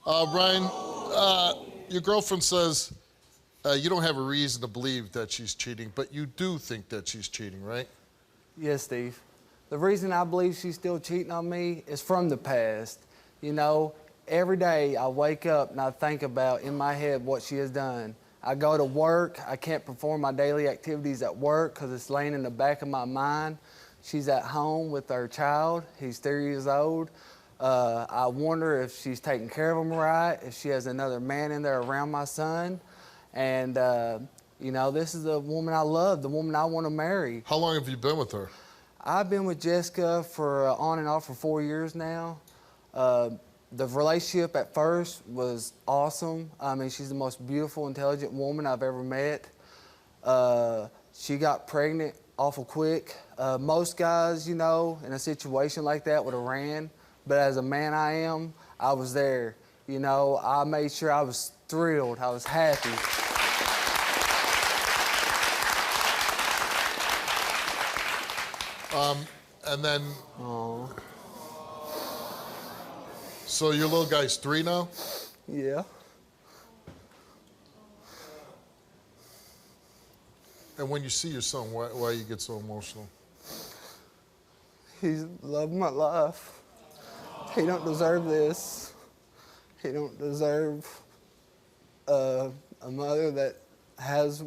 Brian, your girlfriend says you don't have a reason to believe that she's cheating, but you do think that she's cheating, right? Yes, Steve. The reason I believe she's still cheating on me is from the past. You know, every day I wake up and I think about in my head what she has done. I go to work, I can't perform my daily activities at work because it's laying in the back of my mind. She's at home with her child, he's 3 years old. I wonder if she's taking care of him right, if she has another man in there around my son. And, you know, this is the woman I love, the woman I want to marry. How long have you been with her? I've been with Jessica for on and off for 4 years now. The relationship at first was awesome. I mean, she's the most beautiful, intelligent woman I've ever met. She got pregnant awful quick. Most guys, you know, in a situation like that would have ran. But as a man I am, I was there. You know, I made sure I was thrilled, I was happy. And then, Aww. So your little guy's 3 now? Yeah. And when you see your son, why you get so emotional? He's the love of my life. He don't deserve this. He don't deserve a mother that has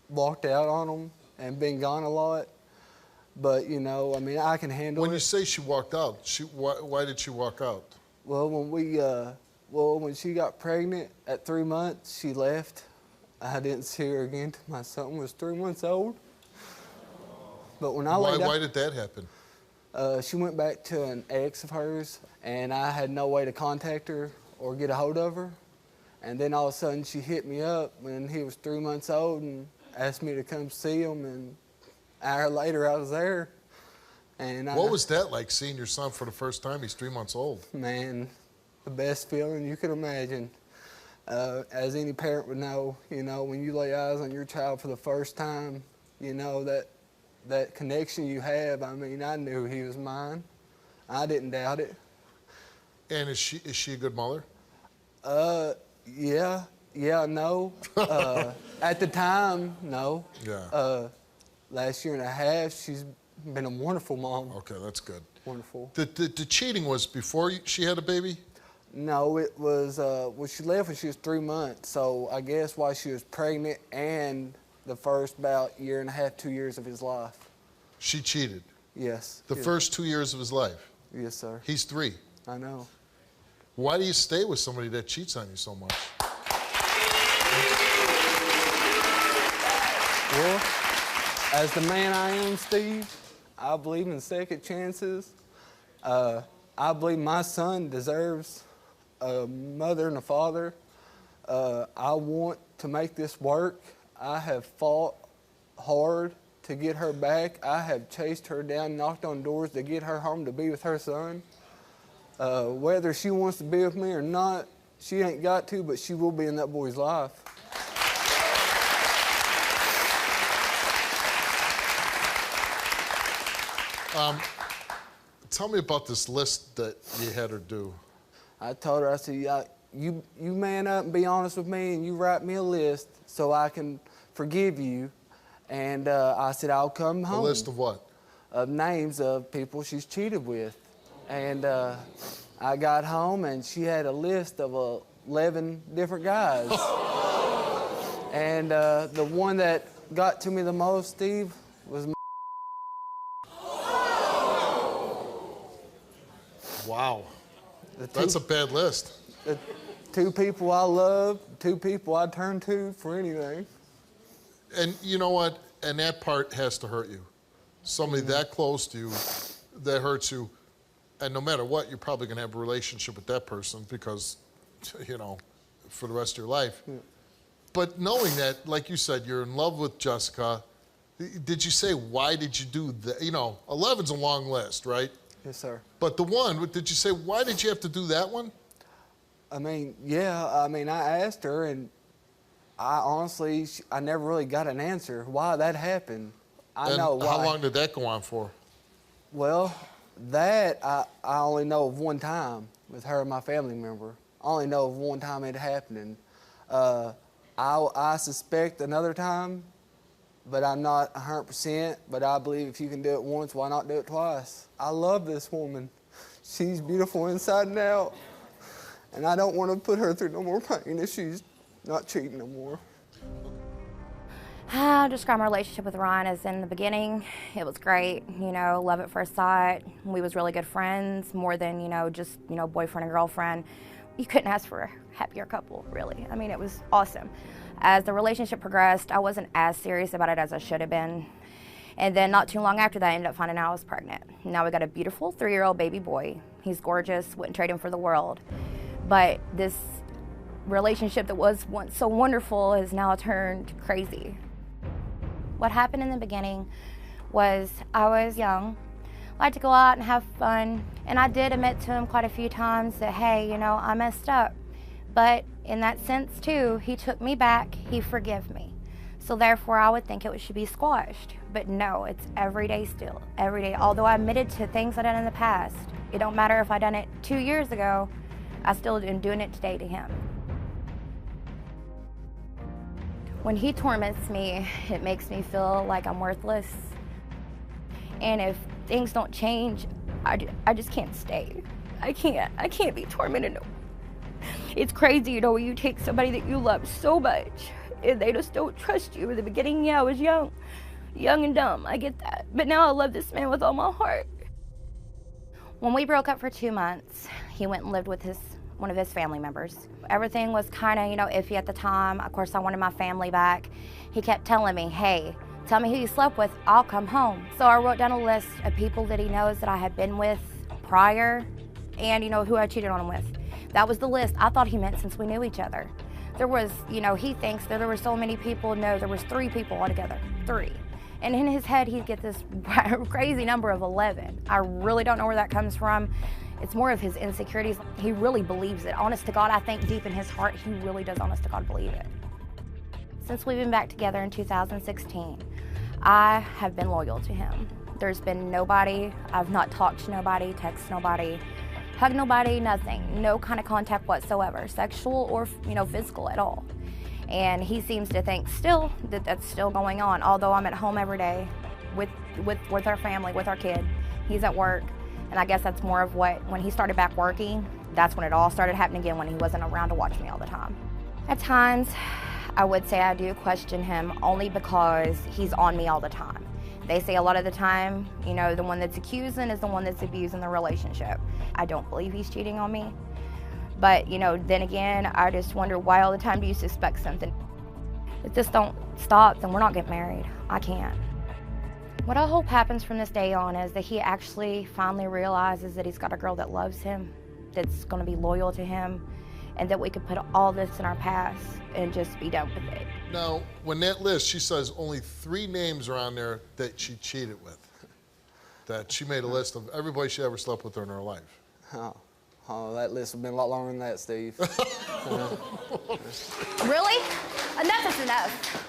walked out on him and been gone a lot. But, you know, I mean, I can handle it. When you say she walked out, why did she walk out? Well, when she got pregnant at 3 months, she left. I didn't see her again till my son was 3 months old. But when I laid out, why did that happen? She went back to an ex of hers, and I had no way to contact her or get a hold of her. And then all of a sudden, she hit me up when he was 3 months old and asked me to come see him. And an hour later, I was there. And what was that like, seeing your son for the first time? He's 3 months old. Man, the best feeling you could imagine. As any parent would know, you know, when you lay eyes on your child for the first time, you know, that connection you have, I mean, I knew he was mine. I didn't doubt it. And is she a good mother? Yeah, no. At the time, no. Yeah. Last year and a half, she's been a wonderful mom. Okay, that's good. Wonderful. The cheating was before she had a baby? No, it was, well, she left when she was 3 months, so I guess while she was pregnant and the first about year and a half, 2 years of his life. She cheated? Yes. The first 2 years of his life? Yes, sir. He's 3. I know. Why do you stay with somebody that cheats on you so much? Well, as the man I am, Steve, I believe in second chances. I believe my son deserves a mother and a father. I want to make this work. I have fought hard to get her back. I have chased her down, knocked on doors to get her home to be with her son. Whether she wants to be with me or not, she ain't got to, but she will be in that boy's life. Tell me about this list that you had her do. I told her, I said, yeah, you man up and be honest with me, and you write me a list so I can forgive you. And I said, I'll come home. A list of what? Of names of people she's cheated with. And I got home, and she had a list of 11 different guys. And the one that got to me the most, Steve, was Wow. That's a bad list. The 2 people I love, 2 people I turn to for anything. And you know what? And that part has to hurt you. Somebody that close to you, that hurts you. And no matter what, you're probably going to have a relationship with that person because, you know, for the rest of your life. Yeah. But knowing that, like you said, you're in love with Jessica, did you say, why did you do that? You know, 11's a long list, right? Yes, sir. But the one, did you say, why did you have to do that one? I mean, yeah, I asked her, and I honestly, I never really got an answer why that happened. I know why. How long did that go on for? Well, that I only know of one time with her and my family member. I only know of one time it happened. I suspect another time, but I'm not 100%, but I believe if you can do it once, why not do it twice? I love this woman. She's beautiful inside and out, and I don't want to put her through no more pain if she's not cheating no more. I describe my relationship with Ryan as in the beginning, it was great, you know, love at first sight. We was really good friends, more than, just, boyfriend and girlfriend. You couldn't ask for a happier couple, really. I mean, it was awesome. As the relationship progressed, I wasn't as serious about it as I should have been. And then not too long after that, I ended up finding out I was pregnant. Now we got a beautiful 3-year-old baby boy. He's gorgeous, wouldn't trade him for the world. But this relationship that was once so wonderful has now turned crazy. What happened in the beginning was I was young, liked to go out and have fun, and I did admit to him quite a few times that, hey, I messed up. But in that sense too, he took me back, he forgave me. So therefore I would think it should be squashed. But no, it's every day still, every day. Although I admitted to things I done in the past, it don't matter if I done it 2 years ago, I still am doing it today to him. When he torments me, it makes me feel like I'm worthless. And if things don't change, I just can't stay. I can't be tormented no more. It's crazy, when you take somebody that you love so much and they just don't trust you. In the beginning, yeah, I was young and dumb, I get that. But now I love this man with all my heart. When we broke up for 2 months, he went and lived with one of his family members. Everything was kind of, iffy at the time. Of course, I wanted my family back. He kept telling me, hey, tell me who you slept with, I'll come home. So I wrote down a list of people that he knows that I had been with prior and, who I cheated on him with. That was the list. I thought he meant since we knew each other. There was, he thinks that there were so many people. No, there was 3 people altogether, 3. And in his head, he'd get this crazy number of 11. I really don't know where that comes from. It's more of his insecurities. He really believes it. Honest to God, I think deep in his heart, he really does, honest to God, believe it. Since we've been back together in 2016, I have been loyal to him. There's been nobody, I've not talked to nobody, texted nobody, hugged nobody, nothing. No kind of contact whatsoever, sexual or, physical at all. And he seems to think still that that's still going on, although I'm at home every day with our family, with our kid. He's at work, and I guess that's more of when he started back working, that's when it all started happening again, when he wasn't around to watch me all the time. At times, I would say I do question him only because he's on me all the time. They say a lot of the time, the one that's accusing is the one that's abusing the relationship. I don't believe he's cheating on me. But, then again, I just wonder why all the time do you suspect something? If this don't stop, then we're not getting married. I can't. What I hope happens from this day on is that he actually finally realizes that he's got a girl that loves him, that's going to be loyal to him, and that we could put all this in our past and just be done with it. Now, when that list, she says only 3 names are on there that she cheated with. That she made a list of everybody she ever slept with in her life. Oh, that list has been a lot longer than that, Steve. Really? Enough is enough.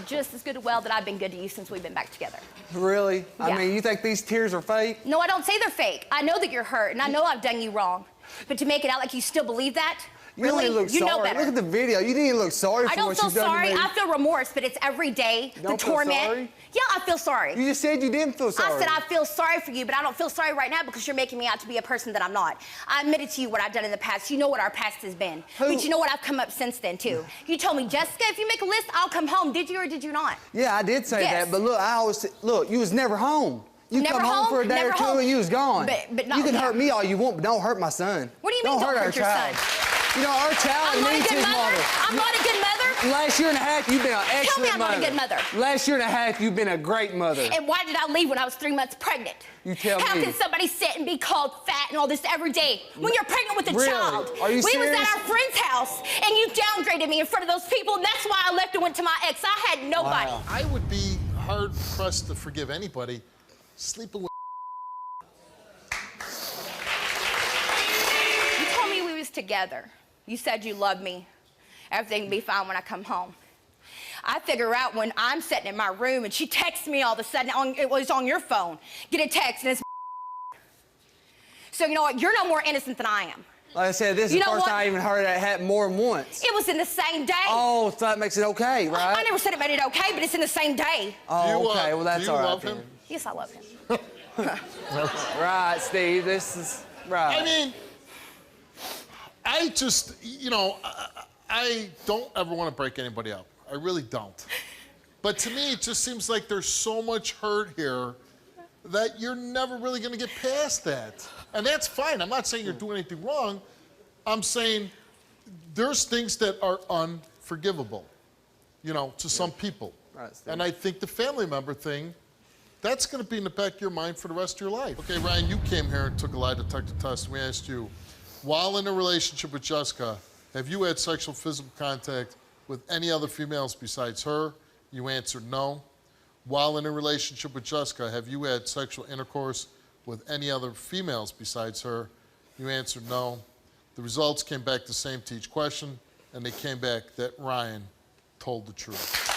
Just as good and well that I've been good to you since we've been back together. Really? Yeah. I mean, you think these tears are fake? No, I don't say they're fake. I know that you're hurt, and I know I've done you wrong. But to make it out like you still believe that? You Really? don't even look You sorry. know better. Look at the video. You didn't even look sorry for what you've done to me. I don't feel sorry. I feel remorse, but it's every day, the torment. Sorry? Yeah, I feel sorry. You just said you didn't feel sorry. I said I feel sorry for you, but I don't feel sorry right now because you're making me out to be a person that I'm not. I admitted to you what I've done in the past. You know what our past has been. But you know what? I've come up since then, too. You told me, Jessica, if you make a list, I'll come home. Did you or did you not? Yeah, I did say Yes. that, but look, you was never home. You Never come home for a day never or two home. and you was gone. But not, you can yeah. hurt me all you want, but don't hurt my son. What do you mean don't hurt your child. son? Our child I'm not a needs good his mother. mother. I'm not a good mother. Last year and a half, you've been an excellent mother. Tell me I'm not a good mother. Last year and a half, you've been a great mother. And why did I leave when I was 3 months pregnant? You tell How me. can somebody sit and be called fat and all this every day when you're pregnant with a Really? child? Are you We serious? was at our friend's house and you downgraded me in front of those people, and that's why I left and went to my ex. I had nobody. Wow. I would be hard-pressed to forgive anybody sleeping with. You told me we was together. You said you loved me. Everything would be fine when I come home. I figure out when I'm sitting in my room and she texts me all of a sudden, it was on your phone, get a text and it's So you know what, you're no more innocent than I am. Like I said, this is You the know first what? time I even heard that happen more than once. It was in the same day. Oh, so that makes it okay, right? I never said it made it okay, but it's in the same day. Oh, okay. Well, that's do you all right love then. him? Yes, I love him. Right, Steve. This is right. I mean, I just, you know, I don't ever want to break anybody up. I really don't. But to me, it just seems like there's so much hurt here that you're never really going to get past that. And that's fine. I'm not saying you're doing anything wrong. I'm saying there's things that are unforgivable, you know, to some people. Right, Steve. And I think the family member thing, that's going to be in the back of your mind for the rest of your life. Okay, Ryan, you came here and took a lie detector test. We asked you, while in a relationship with Jessica, have you had sexual physical contact with any other females besides her? You answered no. While in a relationship with Jessica, have you had sexual intercourse with any other females besides her? You answered no. The results came back the same to each question, and they came back that Ryan told the truth.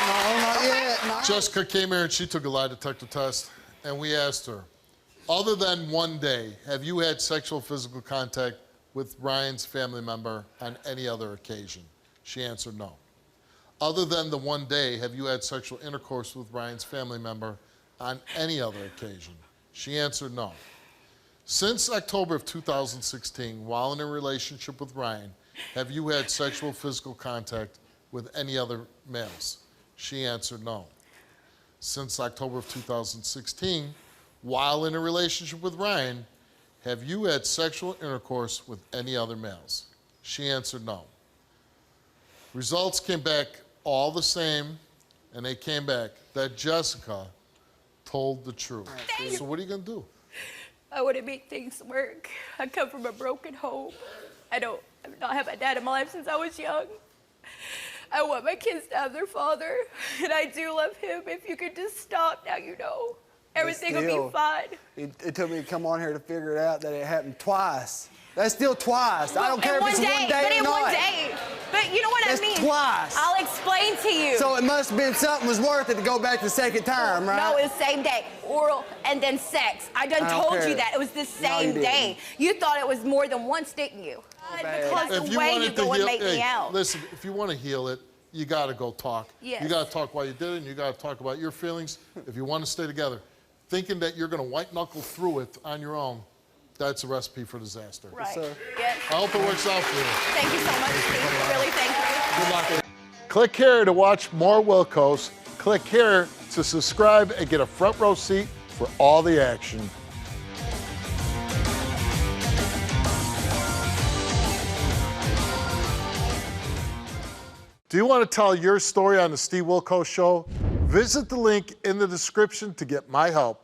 No, not yet. Not Jessica came here and she took a lie detector test, and we asked her, other than one day, have you had sexual physical contact with Ryan's family member on any other occasion? She answered no. Other than the one day, have you had sexual intercourse with Ryan's family member on any other occasion? She answered no. Since October of 2016, while in a relationship with Ryan, have you had sexual physical contact with any other males? She answered no. Since October of 2016, while in a relationship with Ryan, have you had sexual intercourse with any other males? She answered no. Results came back all the same, and they came back that Jessica told the truth. So what are you gonna do? I want to make things work. I come from a broken home. I've not had my dad in my life since I was young. I want my kids to have their father, and I do love him. If you could just stop now, you know, everything will be fine. It took me to come on here to figure it out that it happened twice. That's still twice. I don't care if it's one day but or in not. one day. But you know what That's I mean? twice. I'll explain to you. So it must have been something was worth it to go back the second time, right? No, it was same day. Oral and then sex. I done don't told care. you that. It was the same day. You thought it was more than once, didn't you? Because If the you way wanted you to go and heal, make me out. listen, if you want to heal it, you got to go talk. Yes. You got to talk why you did it, and you got to talk about your feelings. If you want to stay together, thinking that you're going to white knuckle through it on your own, that's a recipe for disaster. Right. sir. Yes. I hope it works out for you. Thank you so much, Steve. Really, thank you. Good luck. Click here to watch more Wilkos. Click here to subscribe and get a front row seat for all the action. Do you want to tell your story on the Steve Wilkos Show? Visit the link in the description to get my help.